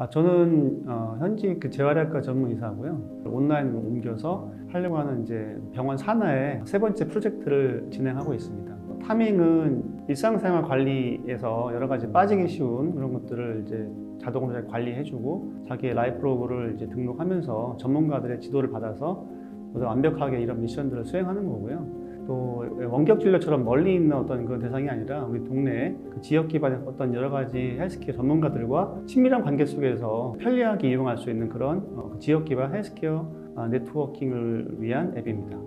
저는 현직 재활의학과 전문 의사고요. 온라인으로 옮겨서 하려고 하는 이제 병원 산하의 세 번째 프로젝트를 진행하고 있습니다. 타밍은 일상생활 관리에서 여러 가지 빠지기 쉬운 그런 것들을 이제 자동으로 잘 관리해주고 자기의 라이프 로그를 이제 등록하면서 전문가들의 지도를 받아서 모두 완벽하게 이런 미션들을 수행하는 거고요. 또 원격 진료처럼 멀리 있는 어떤 그런 대상이 아니라 우리 동네 그 지역 기반의 어떤 여러 가지 헬스케어 전문가들과 친밀한 관계 속에서 편리하게 이용할 수 있는 그런 지역 기반 헬스케어 네트워킹을 위한 앱입니다.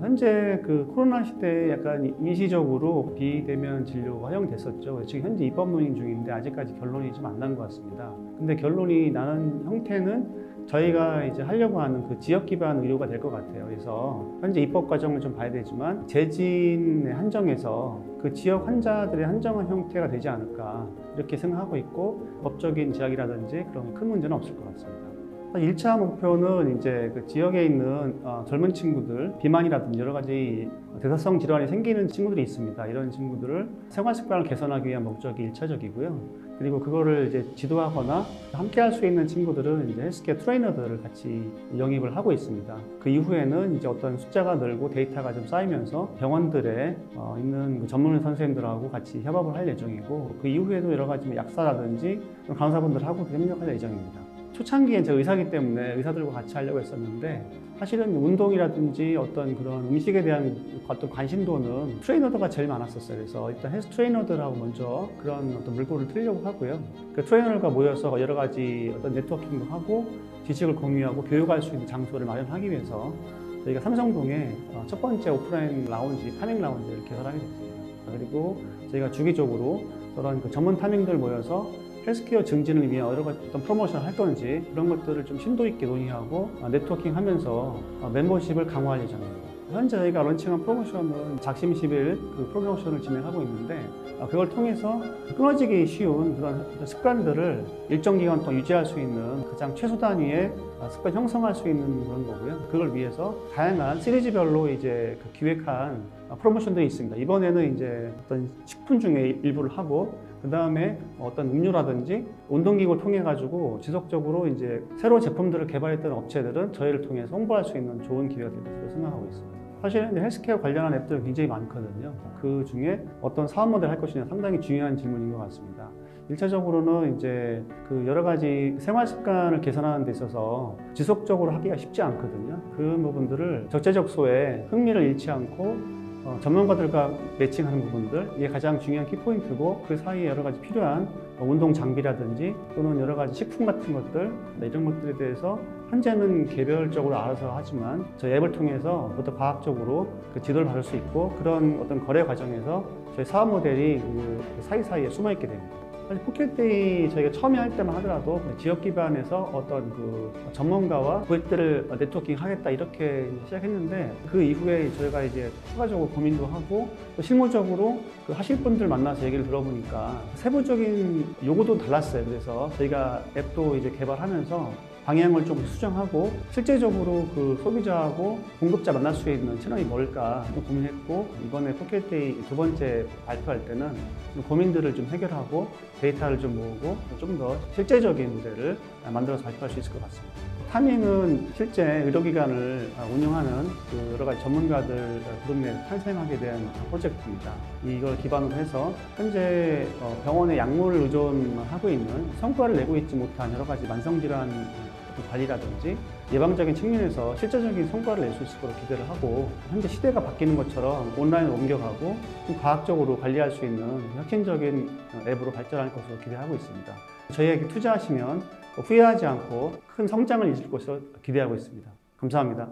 현재 그 코로나 시대에 약간 임시적으로 비대면 진료가 허용됐었죠. 지금 현재 입법 논의 중인데 아직까지 결론이 좀 안 난 것 같습니다. 근데 결론이 나는 형태는 저희가 이제 하려고 하는 그 지역 기반 의료가 될 것 같아요. 그래서 현재 입법 과정을 좀 봐야 되지만 재진에 한정해서 그 지역 환자들의 한정한 형태가 되지 않을까 이렇게 생각하고 있고 법적인 제약이라든지 그런 큰 문제는 없을 것 같습니다. 1차 목표는 이제 그 지역에 있는 젊은 친구들, 비만이라든지 여러 가지 대사성 질환이 생기는 친구들이 있습니다. 이런 친구들을 생활 습관을 개선하기 위한 목적이 1차적이고요. 그리고 그거를 이제 지도하거나 함께 할 수 있는 친구들은 이제 헬스케어 트레이너들을 같이 영입을 하고 있습니다. 그 이후에는 이제 어떤 숫자가 늘고 데이터가 좀 쌓이면서 병원들에 있는 그 전문 선생님들하고 같이 협업을 할 예정이고 그 이후에도 여러 가지 약사라든지 간호사분들하고 협력할 예정입니다. 초창기엔 제가 의사이기 때문에 의사들과 같이 하려고 했었는데 사실은 운동이라든지 어떤 그런 음식에 대한 어떤 관심도는 트레이너들가 제일 많았었어요. 그래서 일단 헬스 트레이너들하고 먼저 그런 어떤 물꼬를 틀려고 하고요. 그 트레이너들과 모여서 여러 가지 어떤 네트워킹도 하고 지식을 공유하고 교육할 수 있는 장소를 마련하기 위해서 저희가 삼성동에 첫 번째 오프라인 라운지, 타밍 라운지를 개설하게 됐습니다. 그리고 저희가 주기적으로 그런 그 전문 타밍들 모여서 헬스케어 증진을 위한 여러 가지 어떤 프로모션을 할 건지 그런 것들을 좀 심도 있게 논의하고 네트워킹 하면서 멤버십을 강화할 예정입니다. 현재 저희가 런칭한 프로모션은 작심 10일 그 프로모션을 진행하고 있는데 그걸 통해서 끊어지기 쉬운 그런 습관들을 일정 기간 동안 유지할 수 있는 가장 최소 단위의 습관 형성할 수 있는 그런 거고요. 그걸 위해서 다양한 시리즈별로 이제 그 기획한 프로모션들이 있습니다. 이번에는 이제 어떤 식품 중에 일부를 하고 그 다음에 어떤 음료라든지 운동기구를 통해 가지고 지속적으로 이제 새로운 제품들을 개발했던 업체들은 저희를 통해서 홍보할 수 있는 좋은 기회가 될 것으로 생각하고 있습니다. 사실은 헬스케어 관련한 앱들은 굉장히 많거든요. 그 중에 어떤 사업 모델을 할 것이냐 상당히 중요한 질문인 것 같습니다. 1차적으로는 이제 그 여러 가지 생활 습관을 개선하는 데 있어서 지속적으로 하기가 쉽지 않거든요. 그 부분들을 적재적소에 흥미를 잃지 않고 전문가들과 매칭하는 부분들, 이게 가장 중요한 키포인트고 그 사이에 여러 가지 필요한 운동 장비라든지 또는 여러 가지 식품 같은 것들 이런 것들에 대해서 현재는 개별적으로 알아서 하지만 저희 앱을 통해서 보다 과학적으로 그 지도를 받을 수 있고 그런 어떤 거래 과정에서 저희 사업 모델이 그 사이사이에 숨어 있게 됩니다. 사실 포켓데이 저희가 처음에 할 때만 하더라도 지역 기반에서 어떤 그 전문가와 고객들을 네트워킹 하겠다 이렇게 시작했는데 그 이후에 저희가 이제 추가적으로 고민도 하고 또 실무적으로 그 하실 분들 만나서 얘기를 들어보니까 세부적인 요구도 달랐어요. 그래서 저희가 앱도 이제 개발하면서 방향을 좀 수정하고 실제적으로 그 소비자하고 공급자 만날 수 있는 채널이 뭘까 좀 고민했고 이번에 포켓데이 두 번째 발표할 때는 고민들을 좀 해결하고 데이터를 좀 모으고 좀 더 실제적인 모델을 만들어서 발표할 수 있을 것 같습니다. 타밍은 실제 의료기관을 운영하는 그 여러 가지 전문가들 그룹 내 탄생하게 된 프로젝트입니다. 이걸 기반으로 해서 현재 병원의 약물을 의존하고 있는 성과를 내고 있지 못한 여러 가지 만성질환 관리라든지 예방적인 측면에서 실질적인 성과를 낼 수 있을 거로 기대를 하고 현재 시대가 바뀌는 것처럼 온라인으로 옮겨가고 좀 과학적으로 관리할 수 있는 혁신적인 앱으로 발전할 것으로 기대하고 있습니다. 저희에게 투자하시면 후회하지 않고 큰 성장을 이룰 것으로 기대하고 있습니다. 감사합니다.